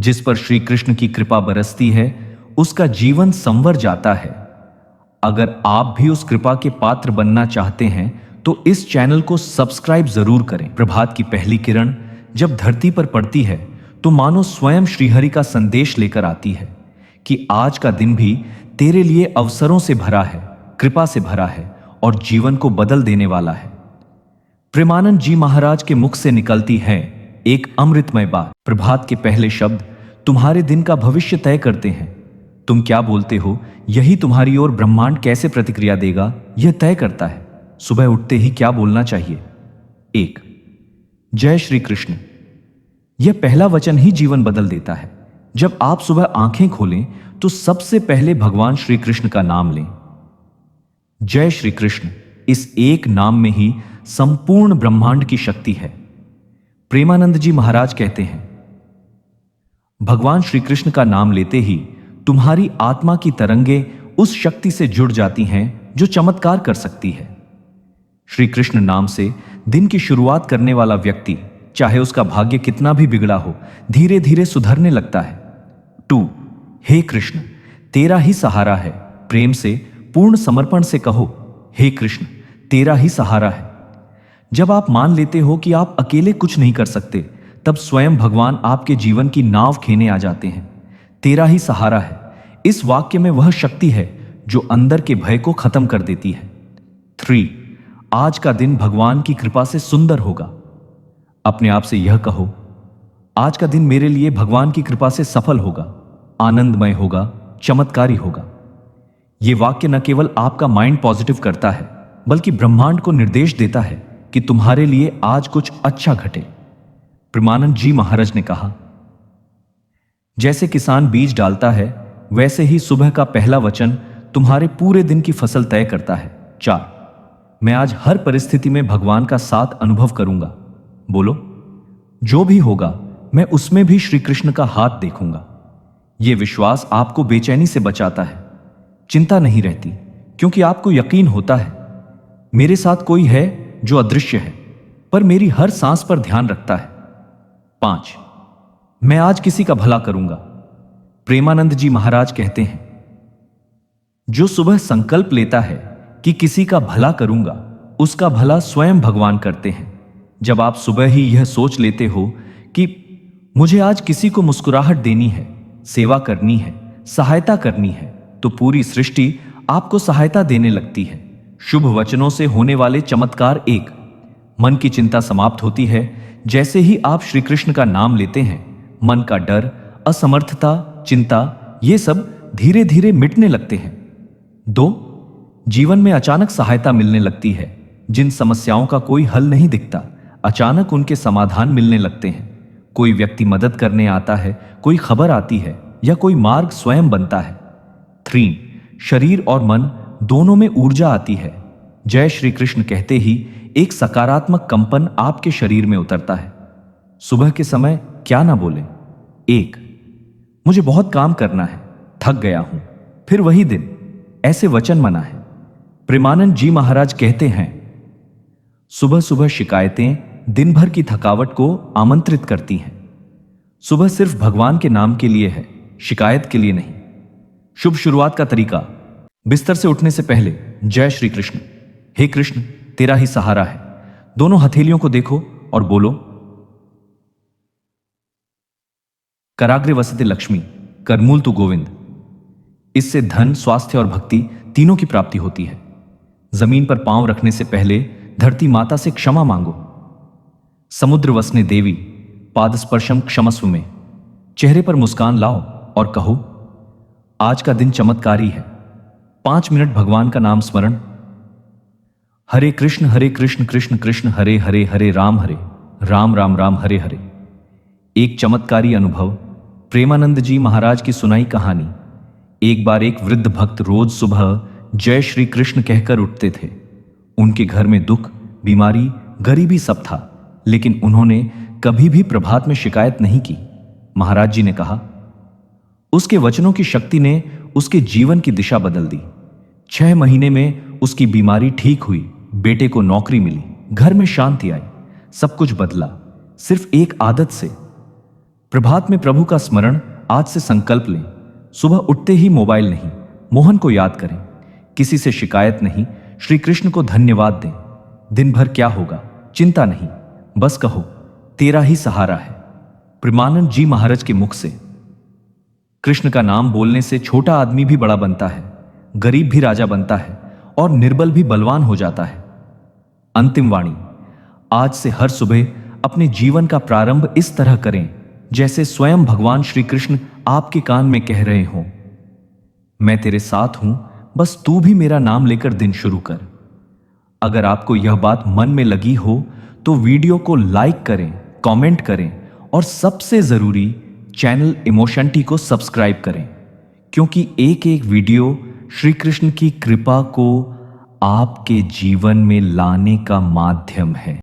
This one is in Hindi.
जिस पर श्री कृष्ण की कृपा बरसती है उसका जीवन संवर जाता है। अगर आप भी उस कृपा के पात्र बनना चाहते हैं तो इस चैनल को सब्सक्राइब जरूर करें। प्रभात की पहली किरण जब धरती पर पड़ती है तो मानो स्वयं श्रीहरि का संदेश लेकर आती है कि आज का दिन भी तेरे लिए अवसरों से भरा है, कृपा से भरा है और जीवन को बदल देने वाला है। प्रेमानंद जी महाराज के मुख से निकलती है एक अमृतमय बात। प्रभात के पहले शब्द तुम्हारे दिन का भविष्य तय करते हैं। तुम क्या बोलते हो यही तुम्हारी ओर ब्रह्मांड कैसे प्रतिक्रिया देगा यह तय करता है। सुबह उठते ही क्या बोलना चाहिए? 1 जय श्री कृष्ण। यह पहला वचन ही जीवन बदल देता है। जब आप सुबह आंखें खोलें तो सबसे पहले भगवान श्री कृष्ण का नाम लें। जय श्री कृष्ण, इस एक नाम में ही संपूर्ण ब्रह्मांड की शक्ति है। प्रेमानंद जी महाराज कहते हैं, भगवान श्री कृष्ण का नाम लेते ही तुम्हारी आत्मा की तरंगे उस शक्ति से जुड़ जाती हैं जो चमत्कार कर सकती है। श्री कृष्ण नाम से दिन की शुरुआत करने वाला व्यक्ति, चाहे उसका भाग्य कितना भी बिगड़ा हो, धीरे धीरे सुधरने लगता है। 2 हे कृष्ण, तेरा ही सहारा है। प्रेम से, पूर्ण समर्पण से कहो, हे कृष्ण, तेरा ही सहारा है। जब आप मान लेते हो कि आप अकेले कुछ नहीं कर सकते, तब स्वयं भगवान आपके जीवन की नाव खेने आ जाते हैं। तेरा ही सहारा है, इस वाक्य में वह शक्ति है जो अंदर के भय को खत्म कर देती है। 3 आज का दिन भगवान की कृपा से सुंदर होगा। अपने आप से यह कहो, आज का दिन मेरे लिए भगवान की कृपा से सफल होगा, आनंदमय होगा, चमत्कारी होगा। यह वाक्य न केवल आपका माइंड पॉजिटिव करता है बल्कि ब्रह्मांड को निर्देश देता है कि तुम्हारे लिए आज कुछ अच्छा घटे। प्रेमानंद जी महाराज ने कहा, जैसे किसान बीज डालता है वैसे ही सुबह का पहला वचन तुम्हारे पूरे दिन की फसल तय करता है। 4 मैं आज हर परिस्थिति में भगवान का साथ अनुभव करूंगा। बोलो, जो भी होगा मैं उसमें भी श्री कृष्ण का हाथ देखूंगा। यह विश्वास आपको बेचैनी से बचाता है। चिंता नहीं रहती क्योंकि आपको यकीन होता है मेरे साथ कोई है जो अदृश्य है पर मेरी हर सांस पर ध्यान रखता है। 5 मैं आज किसी का भला करूंगा। प्रेमानंद जी महाराज कहते हैं, जो सुबह संकल्प लेता है कि किसी का भला करूंगा, उसका भला स्वयं भगवान करते हैं। जब आप सुबह ही यह सोच लेते हो कि मुझे आज किसी को मुस्कुराहट देनी है, सेवा करनी है, सहायता करनी है, तो पूरी सृष्टि आपको सहायता देने लगती है। शुभ वचनों से होने वाले चमत्कार। 1 मन की चिंता समाप्त होती है। जैसे ही आप श्री कृष्ण का नाम लेते हैं, मन का डर, असमर्थता, चिंता, ये सब धीरे धीरे मिटने लगते हैं। 2 जीवन में अचानक सहायता मिलने लगती है। जिन समस्याओं का कोई हल नहीं दिखता, अचानक उनके समाधान मिलने लगते हैं। कोई व्यक्ति मदद करने आता है, कोई खबर आती है या कोई मार्ग स्वयं बनता है। 3 शरीर और मन दोनों में ऊर्जा आती है। जय श्री कृष्ण कहते ही एक सकारात्मक कंपन आपके शरीर में उतरता है। सुबह के समय क्या ना बोले। 1 मुझे बहुत काम करना है, थक गया हूं, फिर वही दिन, ऐसे वचन मना है। प्रेमानंद जी महाराज कहते हैं, सुबह सुबह शिकायतें दिन भर की थकावट को आमंत्रित करती हैं। सुबह सिर्फ भगवान के नाम के लिए है, शिकायत के लिए नहीं। शुभ शुरुआत का तरीका, बिस्तर से उठने से पहले जय श्री कृष्ण, हे कृष्ण तेरा ही सहारा है। दोनों हथेलियों को देखो और बोलो, कराग्रे वसते लक्ष्मी, करमूल तु गोविंद। इससे धन, स्वास्थ्य और भक्ति तीनों की प्राप्ति होती है। जमीन पर पांव रखने से पहले धरती माता से क्षमा मांगो। समुद्र वसने देवी, पादस्पर्शम क्षमस्व में। चेहरे पर मुस्कान लाओ और कहो, आज का दिन चमत्कारी है। 5 मिनट भगवान का नाम स्मरण। हरे कृष्ण कृष्ण कृष्ण हरे हरे, हरे राम राम राम हरे हरे। एक चमत्कारी अनुभव। प्रेमानंद जी महाराज की सुनाई कहानी। एक बार एक वृद्ध भक्त रोज सुबह जय श्री कृष्ण कहकर उठते थे। उनके घर में दुख, बीमारी, गरीबी सब था, लेकिन उन्होंने कभी भी प्रभात में शिकायत नहीं की। महाराज जी ने कहा, उसके वचनों की शक्ति ने उसके जीवन की दिशा बदल दी। 6 महीने में उसकी बीमारी ठीक हुई, बेटे को नौकरी मिली, घर में शांति आई, सब कुछ बदला सिर्फ एक आदत से। प्रभात में प्रभु का स्मरण आज से संकल्प लें। सुबह उठते ही मोबाइल नहीं, मोहन को याद करें। किसी से शिकायत नहीं, श्री कृष्ण को धन्यवाद दें। दिन भर क्या होगा चिंता नहीं, बस कहो तेरा ही सहारा है। प्रेमानंद जी महाराज के मुख से। कृष्ण का नाम बोलने से छोटा आदमी भी बड़ा बनता है, गरीब भी राजा बनता है और निर्बल भी बलवान हो जाता है। अंतिम वाणी। आज से हर सुबह अपने जीवन का प्रारंभ इस तरह करें जैसे स्वयं भगवान श्री कृष्ण आपके कान में कह रहे हों, मैं तेरे साथ हूं, बस तू भी मेरा नाम लेकर दिन शुरू कर। अगर आपको यह बात मन में लगी हो तो वीडियो को लाइक करें, कमेंट करें और सबसे जरूरी चैनल इमोशंटी को सब्सक्राइब करें, क्योंकि एक एक वीडियो श्री कृष्ण की कृपा को आपके जीवन में लाने का माध्यम है।